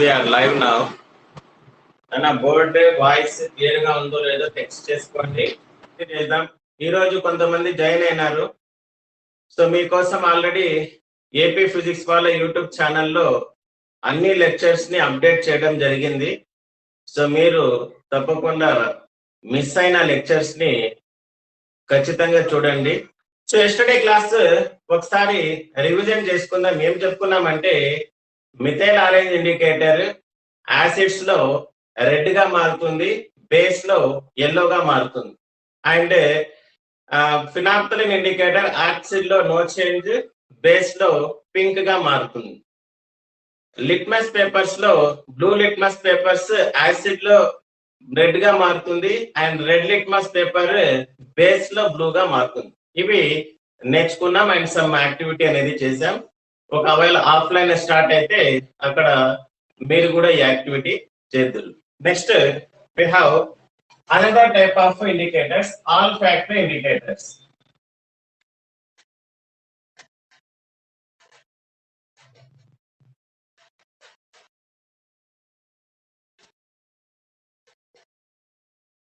we are live now. నా board voice clear గా ఉందో లేదో టెక్స్ట్ చేసుకోండి. చేద్దాం. ఈ రోజు కొంతమంది జాయిన్ అయినారు. సో మీకోసం ఆల్రెడీ ఏపీ ఫిజిక్స్ వాళ్ళ యూట్యూబ్ ఛానల్లో అన్ని లెక్చర్స్ ని అప్డేట్ చేయడం జరిగింది. సో మీరు తప్పకుండా మిస్ అయిన లెక్చర్స్ ని ఖచ్చితంగా చూడండి. సో ఎస్టర్డే క్లాస్ ఒకసారి రివిజన్ చేసుకుందాం. ఏం చెప్పుకున్నామంటే మిథైల్ ఆరెంజ్ ఇండికేటర్ యాసిడ్స్ లో రెడ్ గా మారుతుంది, బేస్ లో ఎల్లోగా మారుతుంది. అండ్ ఫినాప్థలిన్ ఇండికేటర్ యాసిడ్ లో నో చేంజ్, బేస్ లో పింక్ గా మారుతుంది. లిట్మస్ పేపర్స్ లో బ్లూ లిట్మస్ పేపర్స్ యాసిడ్ లో రెడ్ గా మారుతుంది and red litmus paper base లో బ్లూ గా మారుతుంది. ఇవి నేర్చుకున్నాం అండ్ సమ్ యాక్టివిటీ అనేది చేసాం. ఒకవేళ ఆఫ్లైన్ స్టార్ట్ అయితే అక్కడ మీరు కూడా ఈ యాక్టివిటీ చేద్దురు. Next we have another type of indicators, all factor indicators.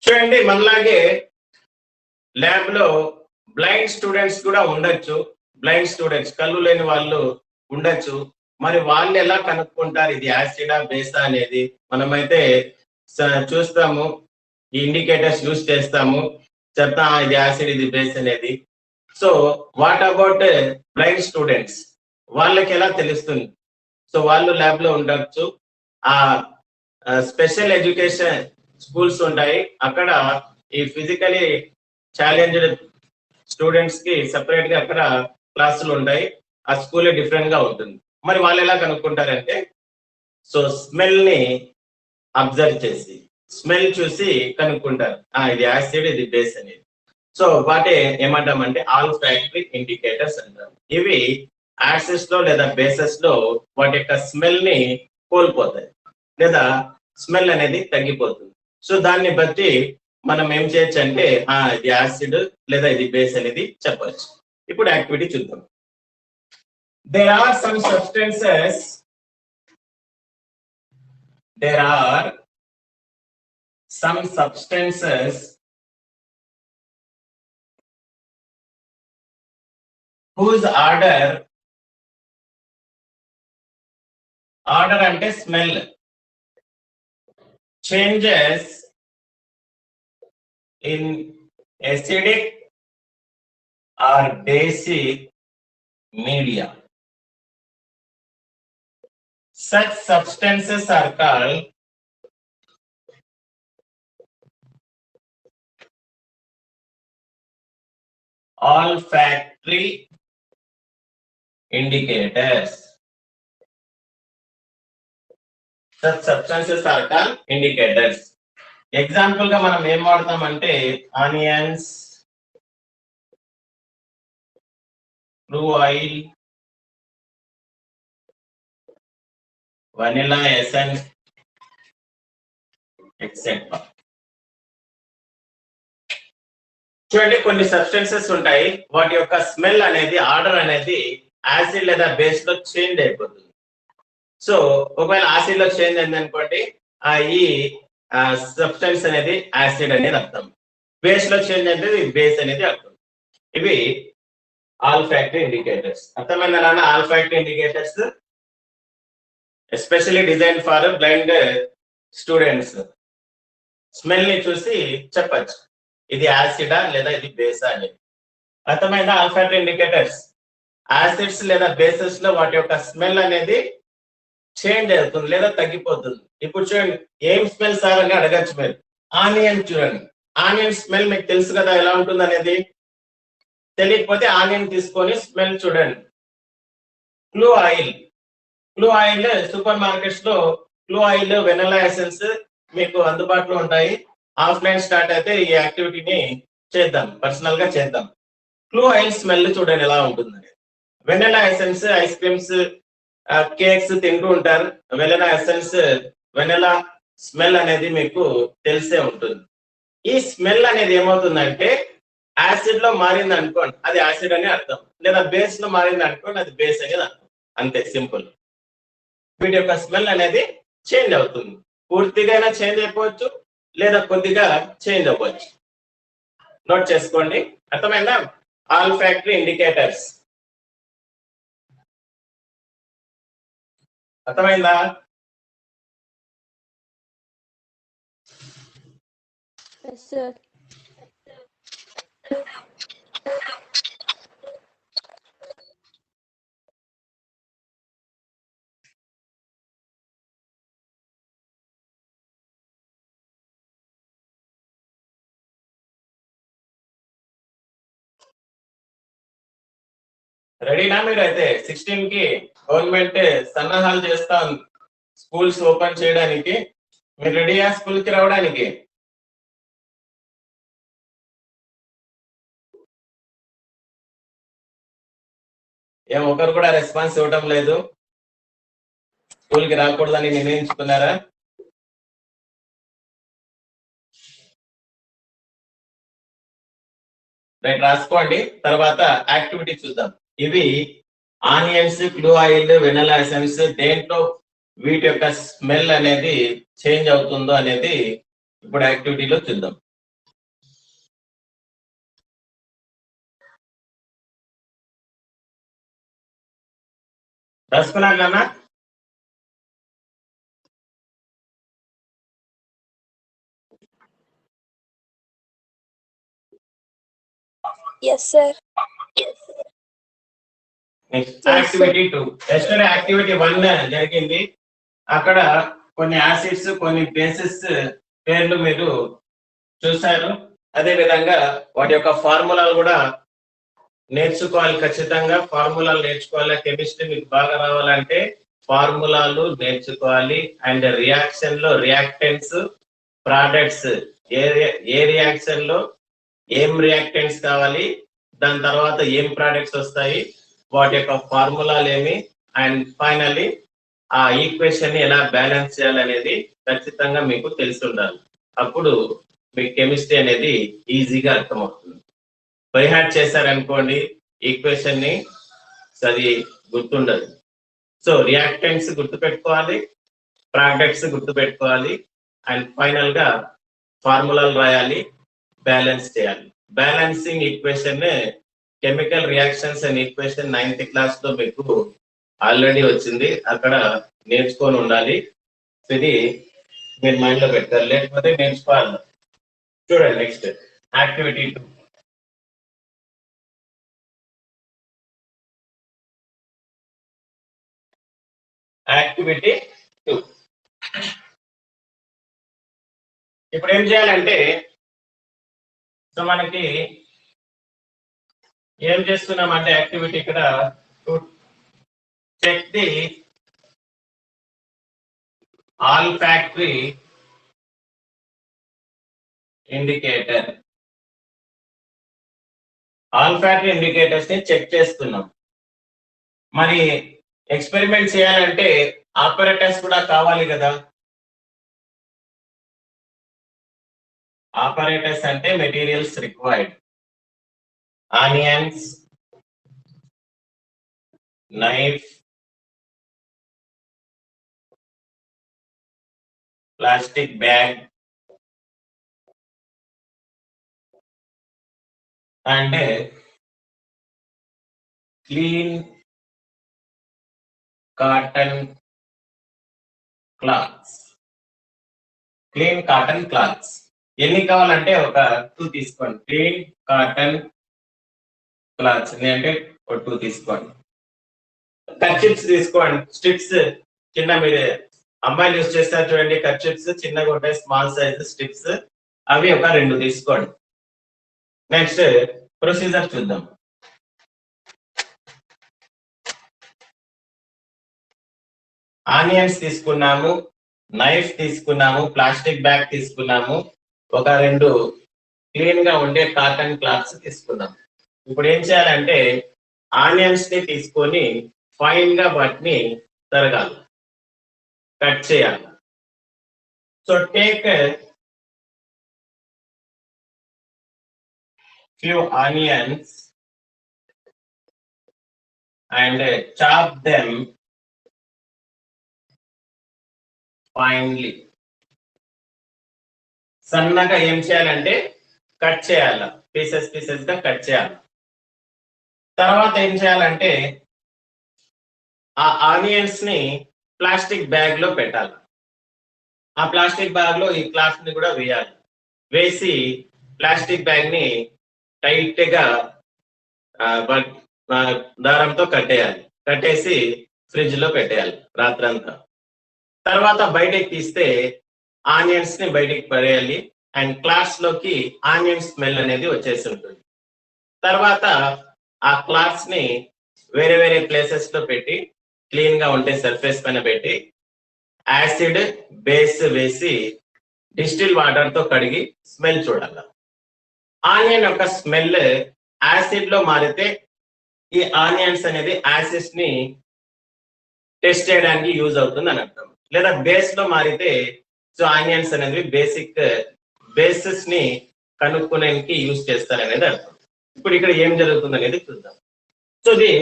చూడండి, మనలాగే ల్యాబ్ లో బ్లైండ్ స్టూడెంట్స్ కూడా ఉండొచ్చు. బ్లైండ్ స్టూడెంట్స్, కళ్ళు లేని వాళ్ళు ఉండొచ్చు. మరి వాళ్ళు ఎలా కనుక్కుంటారు ఇది యాసిడా బేసా అనేది? మనమైతే చూస్తాము, ఈ ఇండికేటర్స్ యూస్ చేస్తాము, చెప్తా ఇది యాసిడ్ ఇది బేస్ అనేది. So what about blind students? వాళ్ళకి ఎలా తెలుస్తుంది? సో వాళ్ళు ల్యాబ్ లో ఉండొచ్చు. ఆ స్పెషల్ ఎడ్యుకేషన్ స్కూల్స్ ఉంటాయి, అక్కడ ఈ ఫిజికలీ ఛాలెంజ్డ్ స్టూడెంట్స్ కి సెపరేట్ గా అక్కడ క్లాసులు ఉంటాయి. ఆ స్కూల్ డిఫరెంట్ గా ఉంటుంది. మరి వాళ్ళు ఎలా కనుక్కుంటారంటే, సో స్మెల్ ని అబ్జర్వ్ చేసి, స్మెల్ చూసి కనుక్కుంటారు ఇది యాసిడ్ ఇది బేస్ అనేది. సో వాటి ఏమంటామంటే ఆల్ ఫ్యాక్టరీ ఇండికేటర్స్ అంటారు. ఇవి యాసిడ్స్ లో లేదా బేసెస్ లో వాటి యొక్క స్మెల్ ని కోల్పోతాయి లేదా స్మెల్ అనేది తగ్గిపోతుంది. సో దాన్ని బట్టి మనం ఏం చేయొచ్చు అంటే ఇది యాసిడ్ లేదా ఇది బేస్ అనేది చెప్పచ్చు. ఇప్పుడు యాక్టివిటీ చూద్దాం. There are some substances whose order అంటే smell changes in acidic or basic media. Such substances are called olfactory indicators. Such substances are called indicators. Example గా మనం ఏం వాడతామంటే onions, crude oil, vanilla essence, etc. చూడండి, కొన్ని substances ఉంటాయి, వాటి యొక్క స్మెల్ అనేది ఆర్డర్ అనేది యాసిడ్ లేదా బేస్ లో చేంజ్ అయిపోతుంది. సో ఒకవేళ యాసిడ్ లో చేంజ్ అయింది అనుకోండి, ఈ సబ్స్టెన్స్ అనేది యాసిడ్ అనేది అర్థం. బేస్ లో చేంజ్ అంటే బేస్ అనేది అర్థం. ఇవి ఆల్ ఫ్యాక్టరీ ఇండికేటర్స్. అర్థమైందా? All factory indicators especially design for blind students. Smell ని చూసి చెప్పచ్చు ఇది యాసిడా లేదా ఇది బేసా అనేది. అర్థమైందా? ఆల్ ఫ్యాక్టరీ ఇండికేటర్స్ యాసిడ్స్ లేదా బేసెస్ లో వాటి యొక్క స్మెల్ అనేది చేంజ్ అవుతుంది లేదా తగ్గిపోతుంది. ఇప్పుడు చూడండి, ఏం స్మెల్ సార్ అని అడగచ్చు మీరు. ఆనియన్ చూడండి, ఆనియన్ స్మెల్ మీకు తెలుసు కదా ఎలా ఉంటుంది అనేది. తెలియకపోతే ఆనియన్ తీసుకొని స్మెల్ చూడండి. క్లూ ఆయిల్ సూపర్ మార్కెట్స్ లో క్లూ ఆయిల్, వెనిలా ఎసెన్స్ మీకు అందుబాటులో ఉంటాయి. ఆఫ్లైన్ స్టార్ట్ అయితే ఈ యాక్టివిటీని చేద్దాం, పర్సనల్ గా చేద్దాం. క్లూ ఆయిల్ స్మెల్ చూడండి ఎలా ఉంటుంది. Vanilla essence ice creams, cakes తింటూ ఉంటారు. వెనిలా ఎసెన్స్, వెనిలా స్మెల్ అనేది మీకు తెలిసే ఉంటుంది. ఈ స్మెల్ అనేది ఏమవుతుందంటే యాసిడ్ లో మారింది అనుకోండి అది యాసిడ్ అని అర్థం, లేదా బేస్ లో మారింది అనుకోండి అది బేస్ అనేది అర్థం. అంతే, సింపుల్. వీటి యొక్క స్మెల్ అనేది చేంజ్ అవుతుంది. పూర్తిగా చేంజ్ అయిపోవచ్చు లేదా కొద్దిగా చేంజ్ అవ్వచ్చు. నోట్ చేసుకోండి. అర్థమైందా? ఆల్ ఫ్యాక్టరీ ఇండికేటర్స్ అర్థమైందా? Yes, sir. రెడీనా మీరు? అయితే 16 కి గవర్నమెంట్ సన్నాహాలు చేస్తా ఉంది స్కూల్స్ ఓపెన్ చేయడానికి. మీరు రెడీయా స్కూల్ కి రావడానికి? ఏం ఒకరు కూడా రెస్పాన్స్ ఇవ్వటం లేదు. స్కూల్ కి రాకూడదని నిర్ణయించుకున్నారా? రైట్, రాసుకోండి. తర్వాత యాక్టివిటీ చూద్దాం. ఇవి ఆనియన్స్, క్లూ ఆయిల్, వెనలా ఎసెన్స్, దేంట్లో వీటి యొక్క స్మెల్ అనేది చేంజ్ అవుతుందో అనేది ఇప్పుడు యాక్టివిటీలో చూద్దాం. రాసుకున్నారా? Yes, sir. Next activity 2. Yesterday activity 1 జరిగింది. అక్కడ కొన్ని యాసిడ్స్, కొన్ని బేసెస్ పేర్లు మీరు చూశారు. అదే విధంగా వాటి యొక్క ఫార్ములాలు కూడా నేర్చుకోవాలి. ఖచ్చితంగా ఫార్ములాలు నేర్చుకోవాలి. కెమిస్ట్రీ మీకు బాగా రావాలంటే ఫార్ములాలు నేర్చుకోవాలి. అండ్ రియాక్షన్ లో రియాక్టెంట్స్, ప్రోడక్ట్స్, ఏ రియాక్షన్ లో ఏం రియాక్టెంట్స్ కావాలి, దాని తర్వాత ఏం ప్రోడక్ట్స్ వస్తాయి, వాటి యొక్క ఫార్ములాలు ఏమి, అండ్ ఫైనల్లీ ఆ ఈక్వేషన్ ని ఎలా బ్యాలెన్స్ చేయాలనేది ఖచ్చితంగా మీకు తెలిసి ఉండాలి. అప్పుడు మీకు కెమిస్ట్రీ అనేది ఈజీగా అర్థమవుతుంది. బై హార్ట్ చేశారనుకోండి ఈక్వేషన్ ని, అది గుర్తుండదు. సో రియాక్టెంట్స్ గుర్తుపెట్టుకోవాలి, ప్రోడక్ట్స్ గుర్తుపెట్టుకోవాలి, అండ్ ఫైనల్ గా ఫార్ములాలు రాయాలి, బ్యాలెన్స్ చేయాలి. Balancing equation chemical reactions and equation 9th class లో మీకు ఆల్రెడీ వచ్చింది. అక్కడ నేర్చుకొని ఉండాలి. ఇది మీరు మైండ్ లో పెట్టారు, లేకపోతే నేర్చుకోవాలి. చూడండి నెక్స్ట్ యాక్టివిటీ 2. యాక్టివిటీ 2 ఇప్పుడు ఏం చేయాలంటే, సో మనకి ఏం చేస్తున్నామంటే యాక్టివిటీ ఇక్కడ check the olfactory indicator. Olfactory indicators ని చెక్ చేస్తున్నాం. మరి ఎక్స్పెరిమెంట్ చేయాలంటే ఆపరేటర్స్ కూడా కావాలి కదా. ఆపరేటర్స్ అంటే materials required. Onions, knife, plastic bag, and clean cotton clothes. Clean cotton clothes ఎన్ని కావాలంటే ఒక 2 తీసుకోండి. క్లీన్ కాటన్ క్లాత్స్ అంటే ఒక 2 తీసుకోండి. కర్చిప్స్ తీసుకోండి. స్ట్రిప్స్ చిన్న, మీరు అమ్మాయిలు యూజ్ చేస్తారు చూడండి కర్చిప్స్, చిన్నగా ఉంటాయి, స్మాల్ సైజ్ స్ట్రిప్స్, అవి ఒక 2 తీసుకోండి. నెక్స్ట్ ప్రొసీజర్ చూద్దాం. ఆనియన్స్ తీసుకున్నాము, నైఫ్ తీసుకున్నాము, ప్లాస్టిక్ బ్యాగ్ తీసుకున్నాము, ఒక 2 క్లీన్ గా ఉండే కాటన్ క్లాత్స్ తీసుకున్నాము. ఇప్పుడు ఏం చేయాలంటే ఆనియన్స్ ని తీసుకొని ఫైన్ గా వాటిని తరగాలి, కట్ చేయాలి. So take few onions and chop them finely. సన్నగా ఏం చేయాలంటే కట్ చేయాల, పీసెస్ గా కట్ చేయాలి. తర్వాత ఏం చేయాలంటే ఆ ఆనియన్స్ ని ప్లాస్టిక్ బ్యాగ్ లో పెట్టాలి. ఆ ప్లాస్టిక్ బ్యాగ్ లో ఈ క్లాత్ ని కూడా వేయాలి. వేసి ప్లాస్టిక్ బ్యాగ్ ని టైట్ గా దారంతో కట్టేయాలి. కట్టేసి ఫ్రిడ్జ్ లో పెట్టేయాలి రాత్రంతా. తర్వాత బయటకి తీస్తే ఆనియన్స్ ని బయటికి పడేయాలి. అండ్ క్లాత్స్ లోకి ఆనియన్ స్మెల్ అనేది వచ్చేసి ఉంటుంది. తర్వాత ఆ క్లాత్స్ ని వేరే వేరే ప్లేసెస్ లో పెట్టి, క్లీన్ గా ఉంటే సర్ఫేస్ పైన పెట్టి యాసిడ్ బేస్ వేసి డిస్టిల్ వాటర్ తో కడిగి స్మెల్ చూడాలి. ఆనియన్ యొక్క స్మెల్ యాసిడ్ లో మారితే ఈ ఆనియన్స్ అనేది యాసిడ్స్ ని టెస్ట్ చేయడానికి యూజ్ అవుతుంది అని అర్థం. లేదా బేస్ లో మారితే సో ఆనియన్స్ అనేది బేసిక్ బేసిస్ ని కనుక్కోడానికి యూజ్ చేస్తారు అనేది అర్థం. ఇప్పుడు ఇక్కడ ఏం జరుగుతుంది అనేది చూద్దాం. So the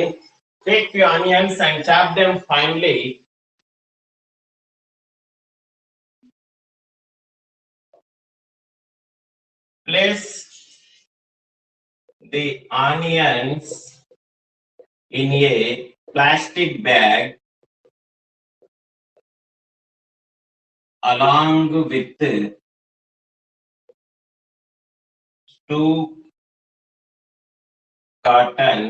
take few onions and chop them finely. Place the onions in a plastic bag along with 2 cotton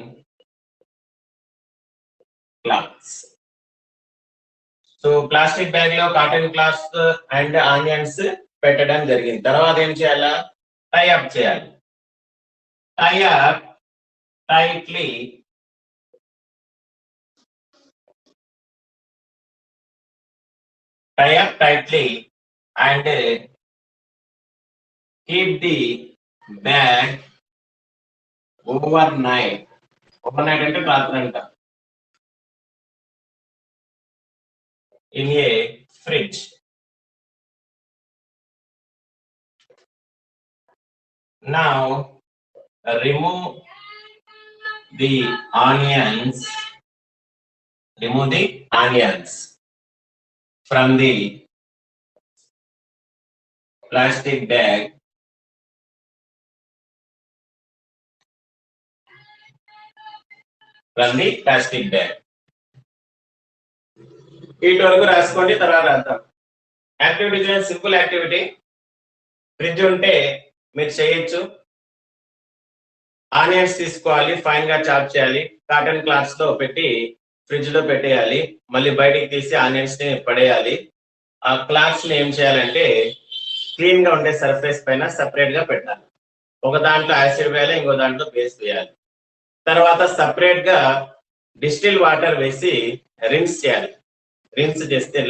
cloths. So plastic bag లో కాటన్ క్లాత్స్ అండ్ ఆనియన్స్ పెట్టడం జరిగింది. తర్వాత ఏం చేయాలా, టై అప్ చేయాలి. Tie up tightly and keep the bag overnight. Overnight అంటే రాత్రంతా in a fridge. Now remove the onions from the plastic bag ఇటు వరకు రాసుకోండి. తర్వాత రాద్దాం. యాక్టివిటీ చూడండి, సింపుల్ యాక్టివిటీ. ఫ్రిడ్జ్ ఉంటే మీరు చేయొచ్చు. ఆనియన్స్ తీసుకోవాలి, ఫైన్ గా చాప్ చేయాలి, కాటన్ క్లాత్స్ లో పెట్టి ఫ్రిడ్జ్ లో పెట్టేయాలి. మళ్ళీ బయటికి తీసి ఆనియన్స్ ని పడేయాలి. ఆ క్లాత్స్ ని ఏం చేయాలంటే క్లీన్ గా ఉండే సర్ఫేస్ పైన సపరేట్ గా పెట్టాలి. ఒక దాంట్లో యాసిడ్ వేయాలి, ఇంకో దాంట్లో బేస్ వేయాలి. తర్వాత సపరేట్ గా డిస్టిల్ వాటర్ వేసి రిన్స్ చేయాలి. రిన్స్ చేస్తే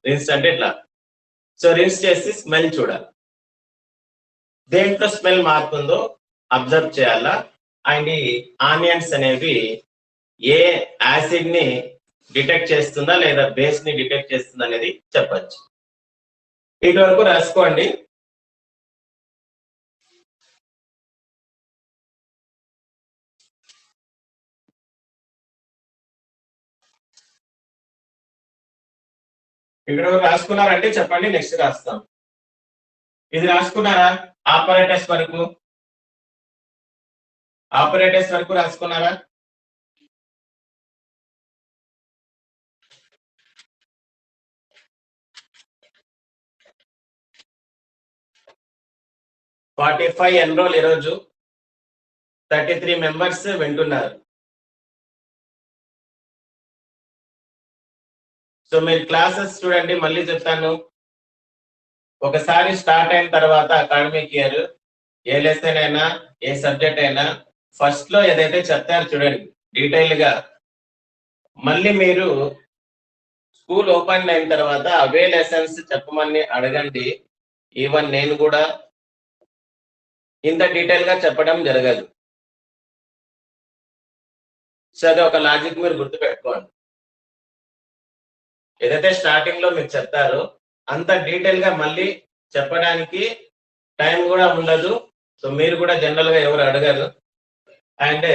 రిన్స్ అంటే ఇట్లా. సో రిన్స్ చేసి స్మెల్ చూడాలి. దేంట్లో స్మెల్ మారుతుందో అబ్జర్వ్ చేయాలా. అండ్ ఈ ఆనియన్స్ అనేవి ఏ యాసిడ్ ని డిటెక్ట్ చేస్తుందా లేదా బేస్ ని డిటెక్ట్ చేస్తుందా అనేది చెప్పచ్చు. ఇటు వరకు రాసుకోండి. ఇక్కడ రాసుకున్నారంటే చెప్పండి, నెక్స్ట్ రాస్తాం. ఇది రాసుకున్నారా? ఆపరేటర్స్ వరకు రాసుకున్నారా? $45 ఎన్రోల్ ఈరోజు. 33 మెంబర్స్ వింటున్నారు. సో మీరు క్లాసెస్ చూడండి, మళ్ళీ చెప్తాను. ఒకసారి స్టార్ట్ అయిన తర్వాత అకాడమిక్ ఇయర్ ఏ లెసన్ అయినా ఏ సబ్జెక్ట్ అయినా ఫస్ట్ లో ఏదైతే చెప్తారో చూడండి డీటెయిల్ గా. మళ్ళీ మీరు స్కూల్ ఓపెన్ అయిన తర్వాత అవే లెసన్స్ చెప్పమని అడగండి. ఈవెన్ నేను కూడా ఇంత డీటెయిల్ గా చెప్పడం జరగదు. సో అది ఒక లాజిక్ మీరు గుర్తుపెట్టుకోండి. ఏదైతే స్టార్టింగ్ లో మీకు చెప్తారో అంత డీటెయిల్ గా మళ్ళీ చెప్పడానికి టైం కూడా ఉండదు. సో మీరు కూడా జనరల్ గా ఎవరు అడగరు. అండ్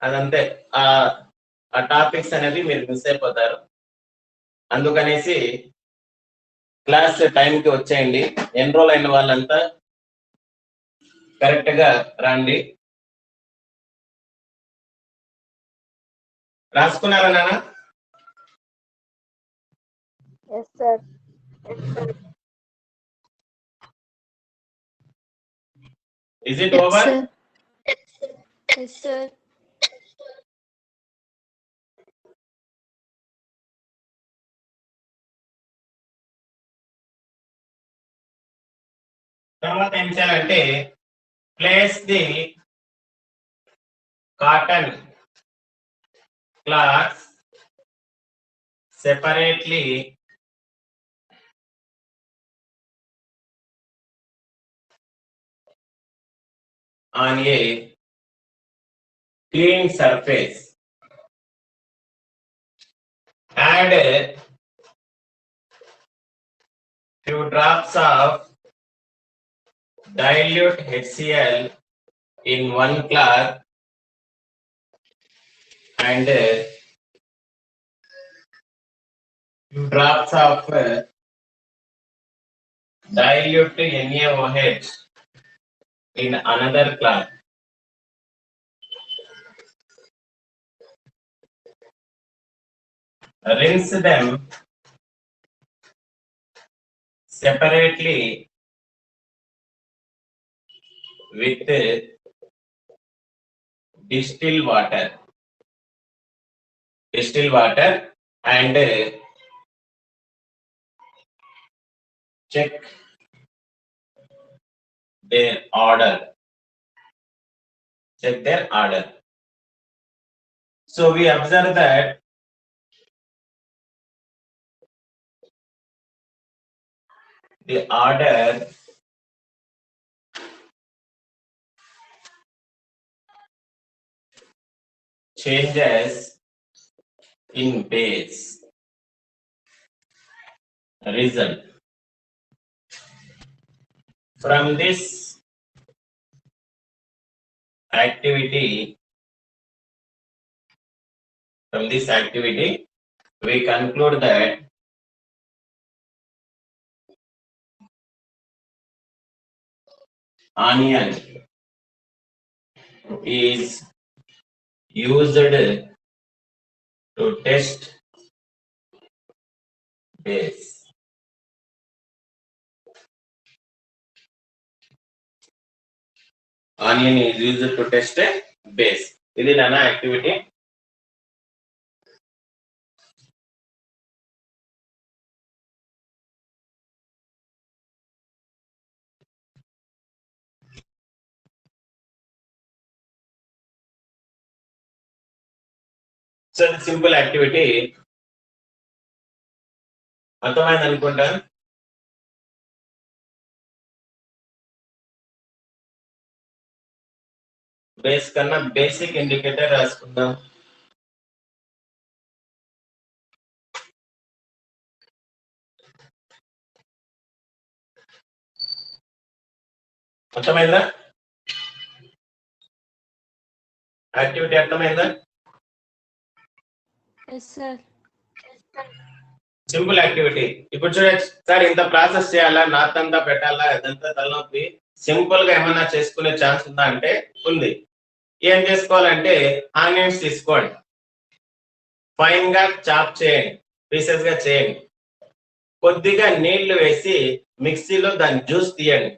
అదంతే, ఆ టాపిక్స్ అనేది మీరు మిస్ అయిపోతారు. అందుకనేసి క్లాస్ టైంకి వచ్చేయండి. ఎన్రోల్ అయిన వాళ్ళంతా కరెక్ట్ గా రండి. రాసుకున్నారా నాన్న? Yes, sir. Is it over? Yes, sir. తర్వాత ఏం చేయాలంటే place the cotton clothes separately on a clean surface. Add a few drops of dilute HCl in one cloth and few drops of dilute NaOH in another cloth. Rinse them separately with distilled water and check their order. So we observe that the order changes in base. Result. From this activity, we conclude that onion is used to test base. Onion is used to test base. This is an activity. So the simple activity. అర్థమైంది అనుకుంటా. Base కన్నా basic indicator రాసుకుందాం. అర్థమైందా? Activity అర్థమైందా? Yes, sir. Simple activity. ఇప్పుడు చూడండి sir, ఇంత process చేయాలా, north అంతా పెట్టాలా, ఇదంతా తలనొప్పి, సింపుల్ గా ఏమన్నా చేసుకునే ఛాన్స్ ఉందా అంటే ఉంది. ఏం చేసుకోవాలంటే ఆనియన్స్ తీసుకోండి, ఫైన్ గా చాప్ చేయండి, పీసెస్ గా చేయండి, కొద్దిగా నీళ్లు వేసి మిక్సీలో దాని జ్యూస్ తీయండి.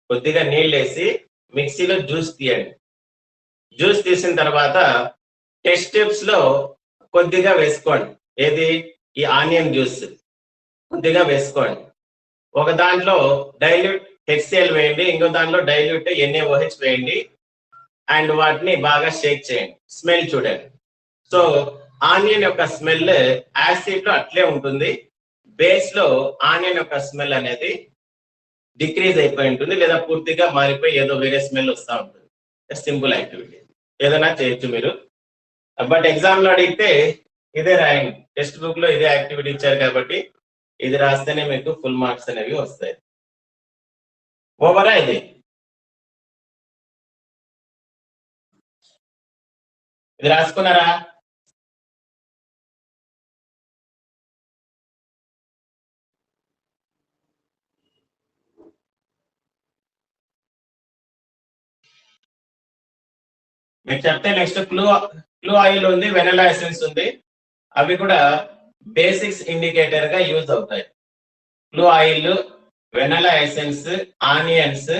కొద్దిగా నీళ్ళు వేసి మిక్సీలో జ్యూస్ తీయండి. జ్యూస్ తీసిన తర్వాత టెస్ట్ ట్యూబ్స్ లో కొద్దిగా వేసుకోండి. ఏది? ఈ ఆనియన్ జ్యూస్ కొద్దిగా వేసుకోండి. ఒక దాంట్లో డైల్యూట్ HCl వేయండి, ఇంకో దాంట్లో డైల్యూట్ NaOH వేయండి అండ్ వాటిని బాగా షేక్ చేయండి. స్మెల్ చూడండి. సో ఆనియన్ యొక్క స్మెల్ యాసిడ్ లో అట్లే ఉంటుంది, బేస్ లో ఆనియన్ యొక్క స్మెల్ అనేది డిక్రీజ్ అయిపోయి ఉంటుంది, లేదా పూర్తిగా మారిపోయి ఏదో వేరే స్మెల్ వస్తూ ఉంటుంది. సింపుల్ యాక్టివిటీ, ఏదైనా చేయొచ్చు మీరు. బట్ ఎగ్జామ్ లో అడిగితే ఇదే రాయండి. టెక్స్ట్ బుక్ లో ఇదే యాక్టివిటీ ఇచ్చారు కాబట్టి ఇది రాస్తేనే మీకు ఫుల్ మార్క్స్ అనేవి వస్తాయి. ఓవరా ఇది? ఇది రాసుకున్నారా? మీకు చెప్తే నెక్స్ట్ క్లూ ఆయిల్ ఉంది, వెనిలా ఎసెన్స్ ఉంది. అవి కూడా బేసిక్స్ ఇండికేటర్ గా యూజ్ అవుతాయి. Clue oil, vanilla essence, onions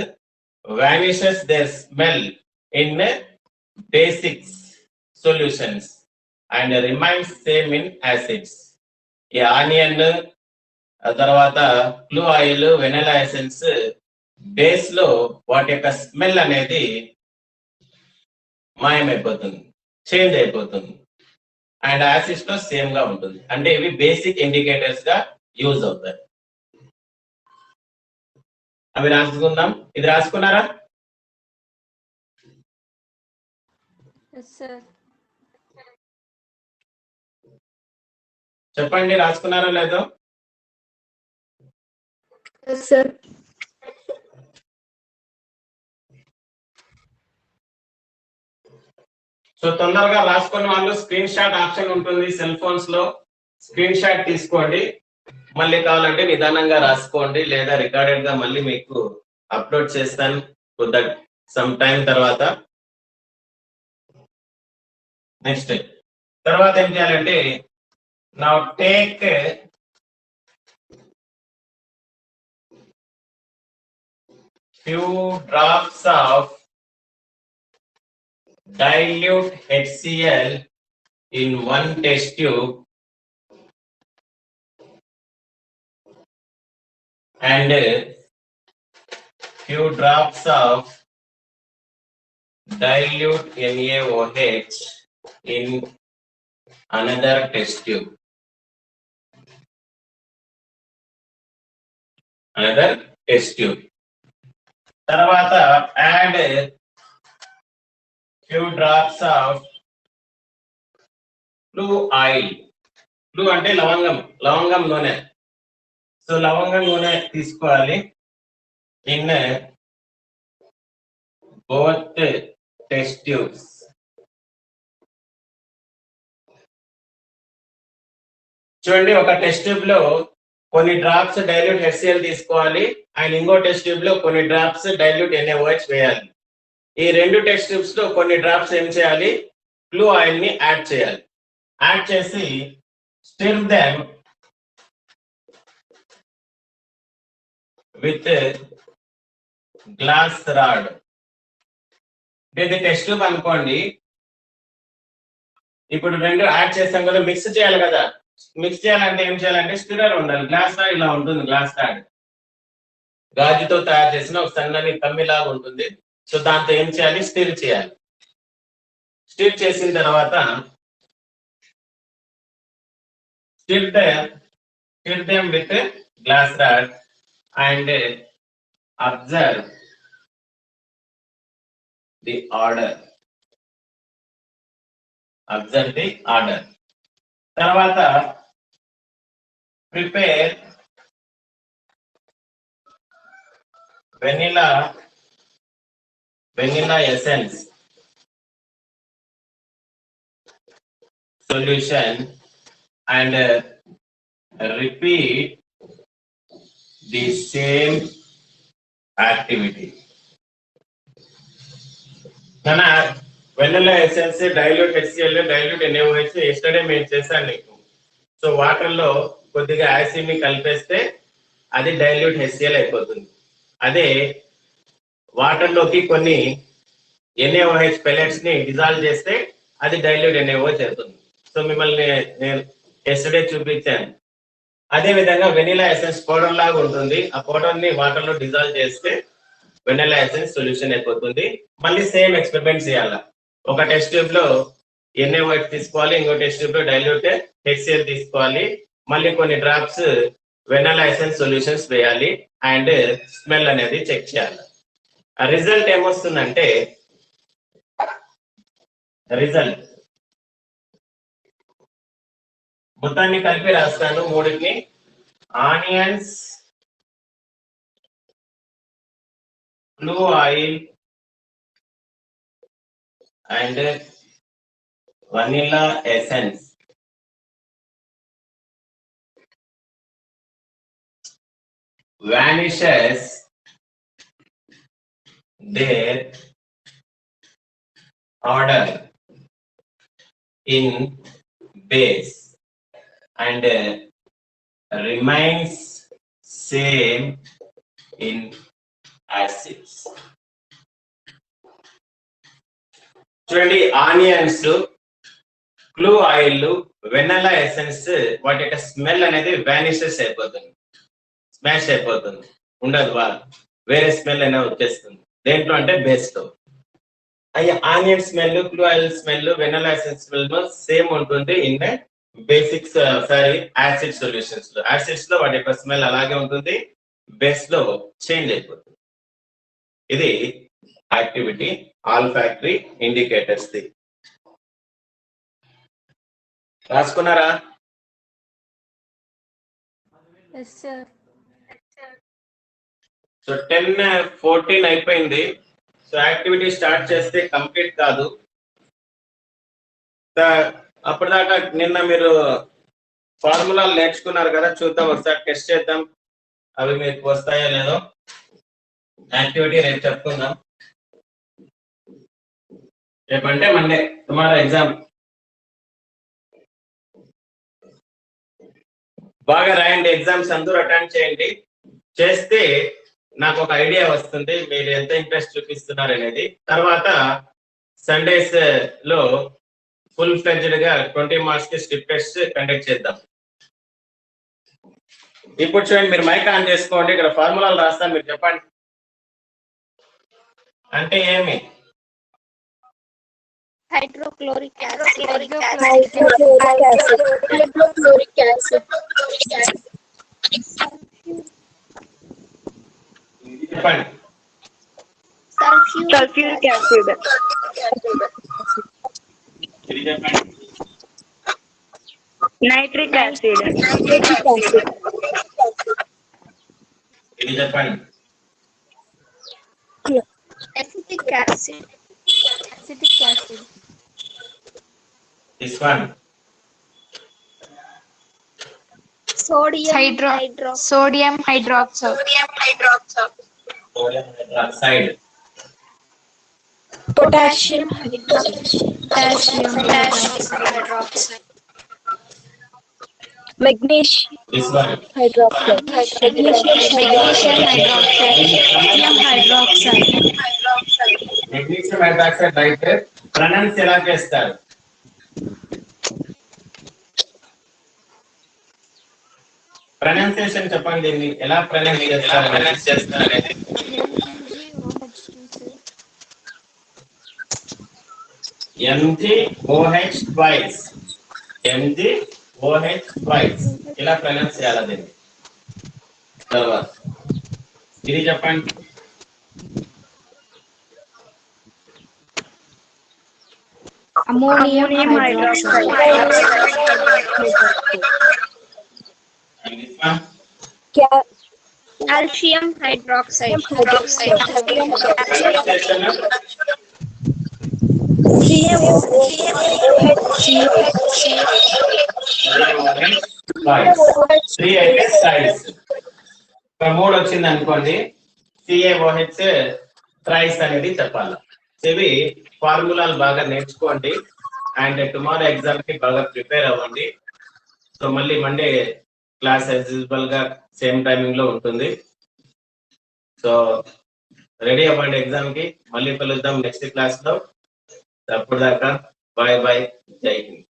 vanishes their smell in basics solutions and remains same in acids. ఈ ఆనియన్ తర్వాత clue oil, vanilla essence base లో వాటి యొక్క స్మెల్ అనేది మాయమైపోతుంది, చేంజ్ అయిపోతుంది. అండ్ యాసిడ్స్ లో సేమ్ గా ఉంటుంది. అంటే ఇవి బేసిక్ ఇండికేటర్స్ గా యూజ్ అవుతాయి. అవి రాసుకుందాం. ఇది రాసుకున్నారా? Yes, sir. చెప్పండి, రాసుకున్నారో లేదో? Yes, sir. సో తొందరగా రాసుకున్న వాళ్ళు స్క్రీన్ షాట్ ఆప్షన్ ఉంటుంది సెల్ ఫోన్స్ లో, స్క్రీన్ షాట్ తీసుకోండి. మళ్ళీ కావాలంటే నిదానంగా రాసుకోండి, లేదా రికార్డెడ్ గా మళ్ళీ మీకు అప్లోడ్ చేస్తాను సమ్ టైం తర్వాత. నెక్స్ట్ తర్వాత ఏం చేయాలంటే, now take few drops of dilute HCl in one test tube and few drops of dilute NaOH in another test tube. Another test tube. తర్వాత add few drops of blue oil. Blue అంటే లవంగం నూనె. So లవంగం నూనె తీసుకోవాలి. In both test tubes. చూడండి, ఒక test tube లో కొన్ని డ్రాప్స్ డైల్యూట్ HCl తీసుకోవాలి అండ్ ఇంకో టెస్ట్ ట్యూబ్ లో కొన్ని డ్రాప్స్ డైల్యూట్ NaOH వేయాలి. ఈ రెండు టెస్ట్ ట్యూబ్స్ లో కొన్ని డ్రాప్స్ ఏం చేయాలి, బ్లూ ఆయిల్ ని యాడ్ చేయాలి. యాడ్ చేసి stir them with glass rod. ఇది టెస్ట్ ట్యూబ్ అనుకోండి. ఇప్పుడు రెండు యాడ్ చేసాం కదా, మిక్స్ చేయాలి కదా. మిక్స్ చేయాలంటే ఏం చేయాలంటే స్టిరర్ ఉండాలి. గ్లాస్ రాడ్ ఇలా ఉంటుంది. గ్లాస్ రాడ్ గాజుతో తయారు చేసిన ఒక సన్నని కమ్మిలాగా ఉంటుంది. సో దాంతో ఏం చేయాలి, స్టిర్ చేయాలి. స్టిర్ చేసిన తర్వాత stir them with glass rod and observe the odour. Observe the odour. తర్వాత prepare vanilla essence solution and repeat the same activity. Kana vanilla essence, dilute HCl, dilute NaOH yesterday మేము చేశాను నీకు. So water లో కొద్దిగా acid ని కలిపేస్తే అది dilute HCl అయిపోతుంది. అదే వాటర్ లోకి కొన్ని NaOH పెల్లెట్స్ ని డిజాల్వ్ చేస్తే అది డైల్యూట్ NaOH అవుతుంది. సో మిమ్మల్ని నేను ఎస్టర్డే చూపించాను. అదే విధంగా వెనిలా ఎసెన్స్ పౌడర్ లాగా ఉంటుంది. ఆ పౌడర్ ని వాటర్ లో డిజాల్వ్ చేస్తే వెనిలా ఎసెన్స్ సొల్యూషన్ అయిపోతుంది. మళ్ళీ సేమ్ ఎక్స్పెరిమెంట్ చేయాలి. ఒక టెస్ట్ ట్యూబ్ లో NaOH తీసుకోవాలి, ఇంకో టెస్ట్ ట్యూబ్ లో డైల్యూట్ HCl తీసుకోవాలి, మళ్ళీ కొన్ని డ్రాప్స్ వెనిలా ఎసెన్స్ సొల్యూషన్స్ వేయాలి అండ్ స్మెల్ అనేది చెక్ చేయాలి. ఆ రిజల్ట్ ఏమొస్తుందంటే, రిజల్ట్ మొత్తాన్ని కలిపి రాస్తాను మూడింటిని. Onions, blue oil and vanilla essence vanishes their order in base and remains same in acids. చూడండి, ఆనియన్స్, క్లూ ఆయిల్, వెన్నెలా ఎసెన్స్ వాటి యొక్క స్మెల్ అనేది వానిషెస్ అయిపోతుంది, స్మాష్ అయిపోతుంది, ఉండదు, వేరే స్మెల్ అనేది వచ్చేస్తుంది. దేంట్లో అంటే బేస్ తో. Onion smell, clove oil smell, vanilla essence smell same ఉంటుంది ఇన్ బేసిక్స్ యాసిడ్ సొల్యూషన్స్ లో. యాసిడ్స్ లో వాటి యొక్క స్మెల్ అలాగే ఉంటుంది, బేస్ లో చేంజ్ అయిపోతుంది. ఇది యాక్టివిటీ ఆల్ఫాక్టరీ ఇండికేటర్స్ ది. రాసుకున్నారా? Yes, sir. సో 10:14 అయిపోయింది. సో యాక్టివిటీ స్టార్ట్ చేస్తే కంప్లీట్ కాదు. అప్పటిదాకా నిన్న మీరు ఫార్ములాలు నేర్చుకున్నారు కదా, చూద్దాం ఒకసారి టెస్ట్ చేద్దాం అవి మీకు వస్తాయో లేదో. యాక్టివిటీ రేపు చెప్పుకుందాం. రేపంటే మండే, టుమారో ఎగ్జామ్. బాగా రాయండి, ఎగ్జామ్స్ అందరూ అటెండ్ చేయండి. చేస్తే నాకు ఒక ఐడియా వస్తుంది మీరు ఎంత ఇంట్రెస్ట్ చూపిస్తున్నారు అనేది. తర్వాత సండేస్ లో ఫుల్ ఫ్లెడ్జ్డ్ గా 20 మార్క్స్ కి స్ట్రిప్ టెస్ట్ కండక్ట్ చేద్దాం. ఇప్పుడు చూడండి, మీరు మైక్ ఆన్ చేసుకోండి. ఇక్కడ ఫార్ములాలు రాస్తాను, మీరు చెప్పండి. అంటే ఏమి? Hydrochloric acid. చెప్పండి. Sulfuric acid. ఇది చెప్పండి. Nitric acid. ఇది చెప్పండి. Acetic acid. This one. Sodium hydroxide. Sodium hydroxide. Potassium hydroxide. Magnesium This one. hydroxide. Magnesium hydroxide అయితే ప్రొనౌన్స్ ఎలా చేస్తారు? ప్రొనౌన్సియేషన్ చెప్పండి, దీన్ని ఎలా ప్రొనౌన్స్ చేస్తారు అనేది. MgOH twice. MgOH twice. ఇలా ప్రొనౌన్స్ చేయాలి దీన్ని. తర్వాత ఇది చెప్పండి. Ammonium hydroxide. And this one. Calcium hydroxide. Three అయితే థ్రైస్. మూడు వచ్చింది అనుకోండి, CaOH థ్రైస్ అనేది చెప్పాలి. ఇవి ఫార్ములాలు బాగా నేర్చుకోండి అండ్ టుమారో ఎగ్జామ్ కి బాగా ప్రిపేర్ అవ్వండి. సో మళ్ళీ మండే క్లాస్ యాజ్ యూజువల్ గా సేమ్ టైమింగ్ లో ఉంటుంది. సో రెడీ అవ్వండి ఎగ్జామ్ కి. మళ్ళీ కలుద్దాం నెక్స్ట్ క్లాస్ లో. అప్పుడు దాకా బాయ్ బాయ్, జై హింద్.